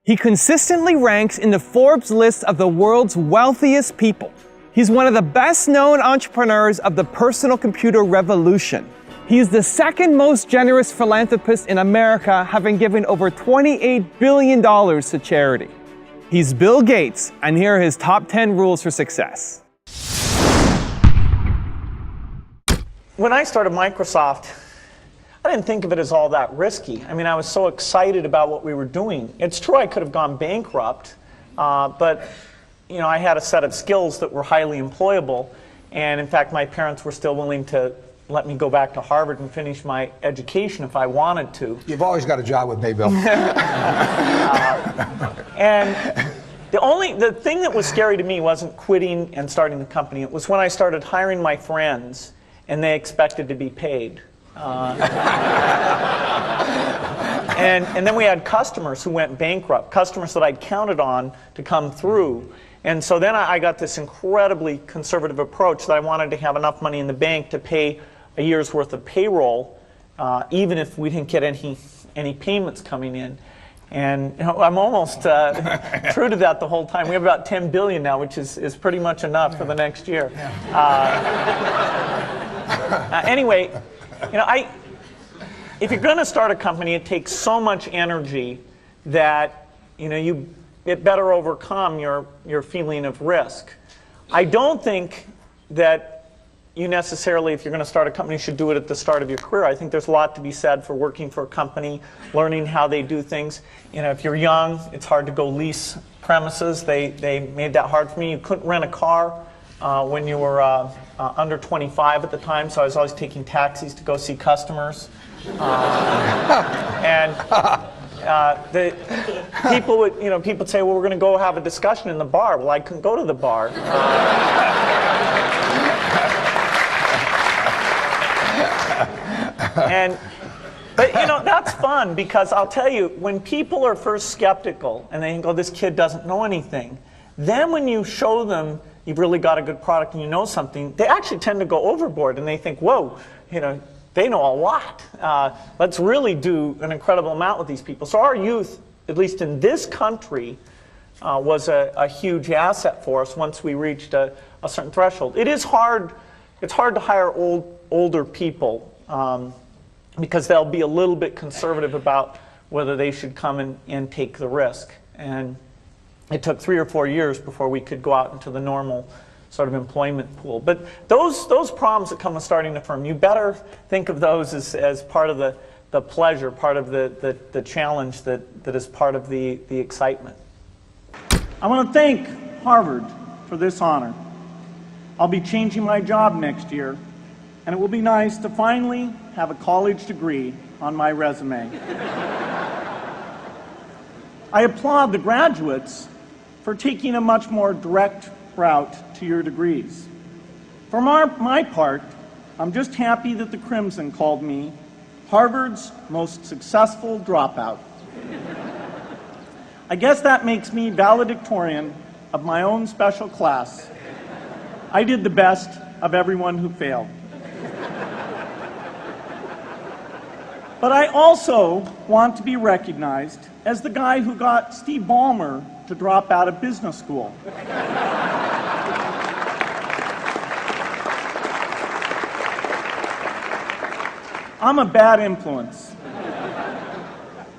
He consistently ranks in the Forbes list of the world's wealthiest people. He's one of the best-known entrepreneurs of the personal computer revolution. He's the second most generous philanthropist in America, having given over $28 billion to charity. He's Bill Gates, and here are his top 10 rules for success. When I started Microsoft, I didn't think of it as all that risky. I mean, I was so excited about what we were doing. It's true I could have gone bankrupt, but you know, I had a set of skills that were highly employable, and in fact, my parents were still willing to let me go back to Harvard and finish my education if I wanted to. You've always got a job with me, Bill. And the thing that was scary to me wasn't quitting and starting the company. It was when I started hiring my friends and they expected to be paid. And then we had customers who went bankrupt, customers that I'd counted on to come through. And so then I got this incredibly conservative approach that I wanted to have enough money in the bank to pay a year's worth of payroll, even if we didn't get any payments coming in. And you know, I'm almost true to that the whole time. We have about 10 billion now, which is pretty much enough for the next year. Anyway, you know, if you're going to start a company, it takes so much energy that you know it better overcome your feeling of risk. I don't think that you necessarily, if you're going to start a company, should do it at the start of your career. I think there's a lot to be said for working for a company, learning how they do things. You know, if you're young, it's hard to go lease premises. They made that hard for me. You couldn't rent a car when you were under 25 at the time, so I was always taking taxis to go see customers. The people would, you know, people would say, well, we're going to go have a discussion in the bar. Well, I couldn't go to the bar. But you know, that's fun, because I'll tell you, when people are first skeptical and they think, oh, this kid doesn't know anything, then when you show them you've really got a good product and you know something, they actually tend to go overboard and they think, whoa, you know, they know a lot. Let's really do an incredible amount with these people. So our youth, at least in this country, was a huge asset for us once we reached a certain threshold. It is hard. It's hard to hire older people because they'll be a little bit conservative about whether they should come and take the risk. And it took 3 or 4 years before we could go out into the normal sort of employment pool. But those problems that come with starting a firm, you better think of those as part of the pleasure, part of the challenge that is part of the excitement. I want to thank Harvard for this honor. I'll be changing my job next year, and it will be nice to finally have a college degree on my resume. I applaud the graduates for taking a much more direct route to your degrees. For my part, I'm just happy that the Crimson called me Harvard's most successful dropout. I guess that makes me valedictorian of my own special class. I did the best of everyone who failed. But I also want to be recognized as the guy who got Steve Ballmer to drop out of business school. I'm a bad influence.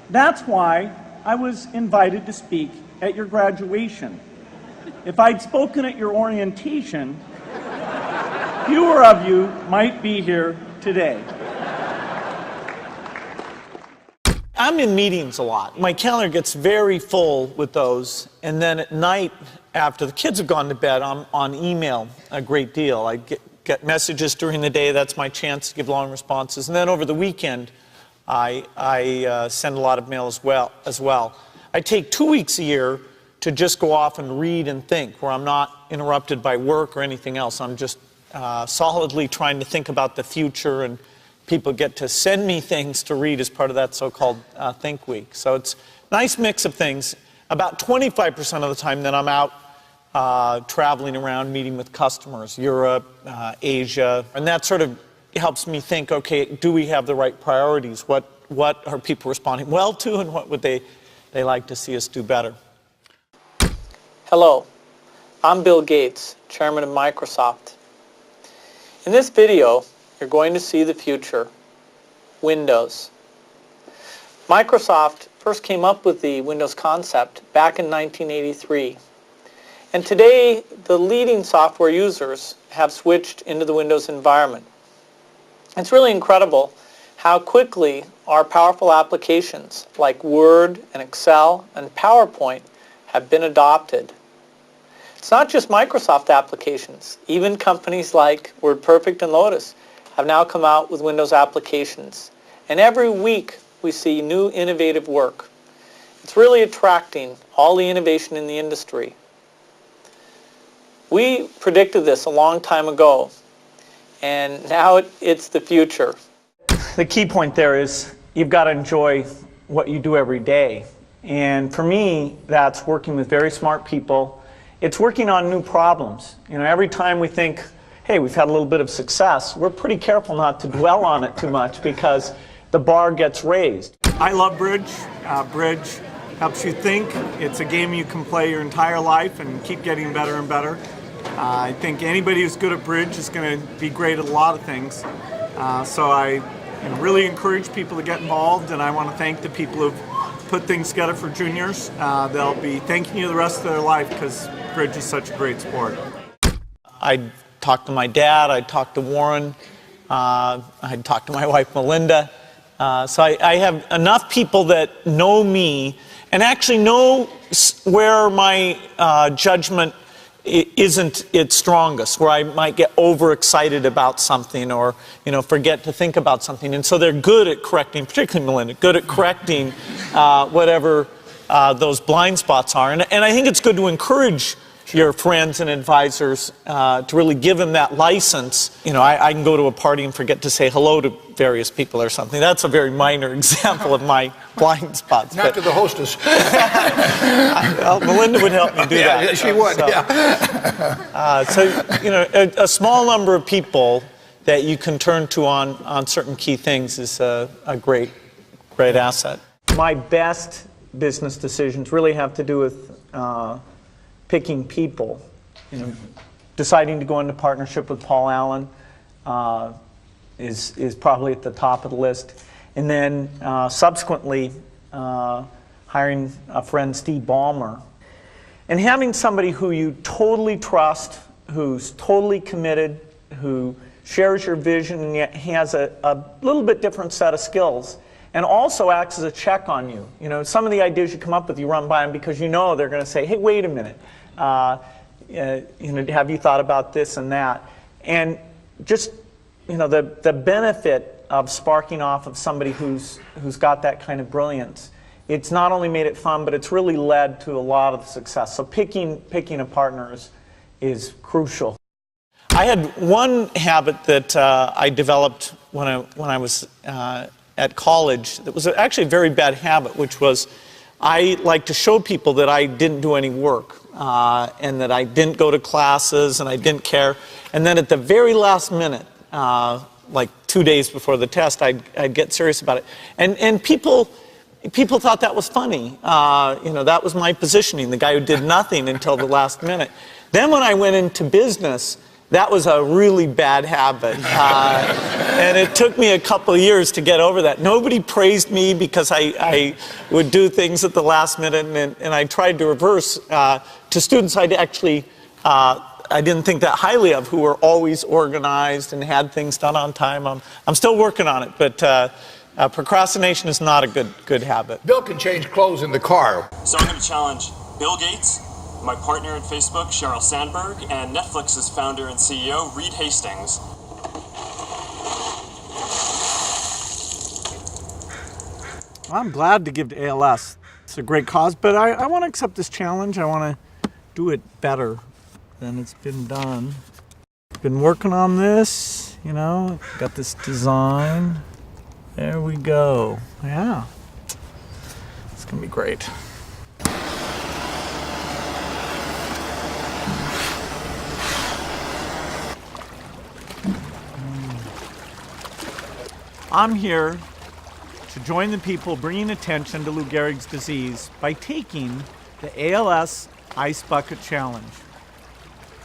That's why I was invited to speak at your graduation. If I'd spoken at your orientation, fewer of you might be here today. I'm in meetings a lot. My calendar gets very full with those, and then at night, after the kids have gone to bed, I'm on email a great deal. I get messages during the day. That's my chance to give long responses. And then over the weekend, I send a lot of mail as well. I take 2 weeks a year to just go off and read and think, where I'm not interrupted by work or anything else. I'm just solidly trying to think about the future, and people get to send me things to read as part of that so-called Think Week. So it's a nice mix of things. About 25% of the time that I'm out traveling around, meeting with customers, Europe, Asia, and that sort of helps me think, okay, do we have the right priorities? What are people responding well to, and what would they they like to see us do better. Hello, I'm Bill Gates, Chairman of Microsoft. In this video, you're going to see the future, Windows. Microsoft first came up with the Windows concept back in 1983. And today, the leading software users have switched into the Windows environment. It's really incredible how quickly our powerful applications like Word and Excel and PowerPoint have been adopted. It's not just Microsoft applications. Even companies like WordPerfect and Lotus have now come out with Windows applications. And every week we see new innovative work. It's really attracting all the innovation in the industry. We predicted this a long time ago, and now it's the future. The key point there is you've got to enjoy what you do every day. And for me, that's working with very smart people. It's working on new problems. You know, every time we think, hey, we've had a little bit of success, we're pretty careful not to dwell on it too much because the bar gets raised. I love bridge. Bridge helps you think. It's a game you can play your entire life and keep getting better and better. I think anybody who's good at bridge is going to be great at a lot of things. So I really encourage people to get involved, and I want to thank the people who've put things together for juniors. They'll be thanking you the rest of their life because bridge is such a great sport. I'd talk to my dad, I'd talk to Warren, I'd talk to my wife Melinda. So I have enough people that know me and actually know where my judgment isn't its strongest, where I might get overexcited about something or, forget to think about something. And so they're good at correcting, particularly Melinda, good at correcting whatever those blind spots are. And I think it's good to encourage your friends and advisors to really give them that license. I can go to a party and forget to say hello to various people or something. That's a very minor example of my blind spots. Not to the hostess. Melinda would help me do that. Yeah, she would, yeah. A small number of people that you can turn to on certain key things is a great asset. My best business decisions really have to do with picking people. Deciding to go into partnership with Paul Allen is probably at the top of the list. And then subsequently hiring a friend, Steve Ballmer. And having somebody who you totally trust, who's totally committed, who shares your vision and yet has a little bit different set of skills, and also acts as a check on you. Some of the ideas you come up with, you run by them because they're going to say, hey, wait a minute. Have you thought about this and that? And just, the benefit of sparking off of somebody who's got that kind of brilliance, it's not only made it fun, but it's really led to a lot of the success. So picking a partner is crucial. I had one habit that I developed when I was at college that was actually a very bad habit, which was I like to show people that I didn't do any work and that I didn't go to classes and I didn't care. And then at the very last minute, like 2 days before the test, I'd get serious about it. And people thought that was funny. That was my positioning, the guy who did nothing until the last minute. Then when I went into business, that was a really bad habit. And it took me a couple of years to get over that. Nobody praised me because I would do things at the last minute, and I tried to reverse to students I didn't think that highly of, who were always organized and had things done on time. I'm still working on it, but procrastination is not a good habit. Bill can change clothes in the car. So I'm going to challenge Bill Gates, my partner in Facebook, Sheryl Sandberg, and Netflix's founder and CEO, Reed Hastings. I'm glad to give to ALS. It's a great cause, but I want to accept this challenge. I want to do it better than it's been done. Been working on this, got this design. There we go. Yeah. It's going to be great. I'm here to to join the people bringing attention to Lou Gehrig's disease by taking the ALS Ice Bucket Challenge.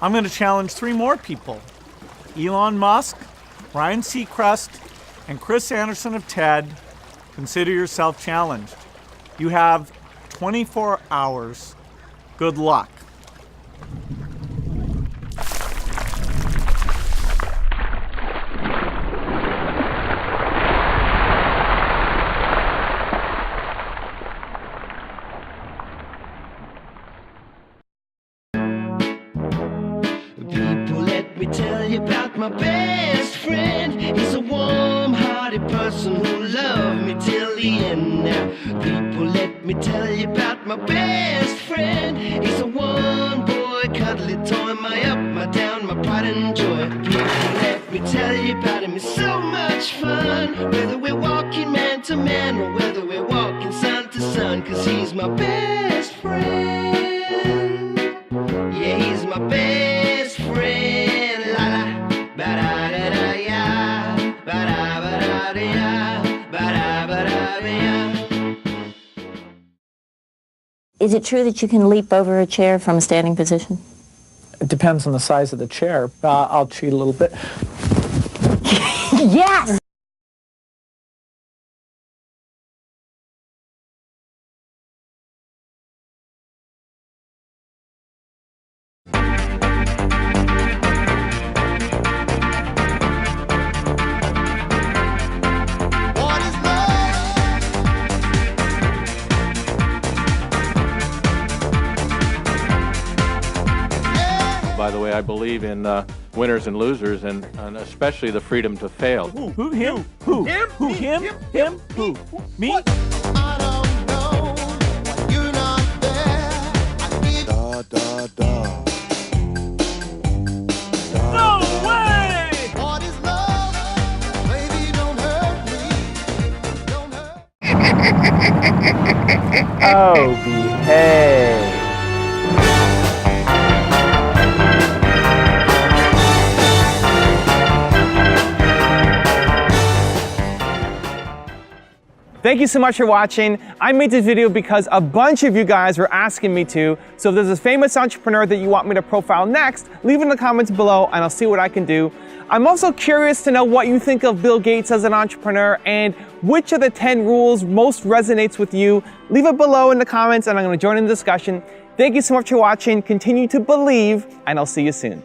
I'm going to challenge 3 more people: Elon Musk, Ryan Seacrest, and Chris Anderson of TED. Consider yourself challenged. You have 24 hours. Good luck. People, let me tell you about my best friend. He's a warm-hearted person who loved me till the end. Now, people, let me tell you about my best friend. He's a one-boy, cuddly toy, my up, my down, my pride and joy. People, let me tell you about him. It's so much fun, whether we're walking man to man or whether we're walking sun to sun, 'cause he's my best friend. Yeah, he's my best friend. La la, ba da da da ya, ba da da ya, ba da da ya. Is it true that you can leap over a chair from a standing position? It depends on the size of the chair. I'll cheat a little bit. Yes! By the way, I believe in winners and losers, and especially the freedom to fail. Who? Him? Who? Him? Who? Him? Him? Who? Me? I don't know, you're not there. I need da da da. No way! What is love? Baby, don't hurt me. Don't hurt. Oh, behave. Thank you so much for watching. I made this video because a bunch of you guys were asking me to. So if there's a famous entrepreneur that you want me to profile next, leave it in the comments below and I'll see what I can do. I'm also curious to know what you think of Bill Gates as an entrepreneur and which of the 10 rules most resonates with you. Leave it below in the comments and I'm going to join in the discussion. Thank you so much for watching. Continue to believe and I'll see you soon.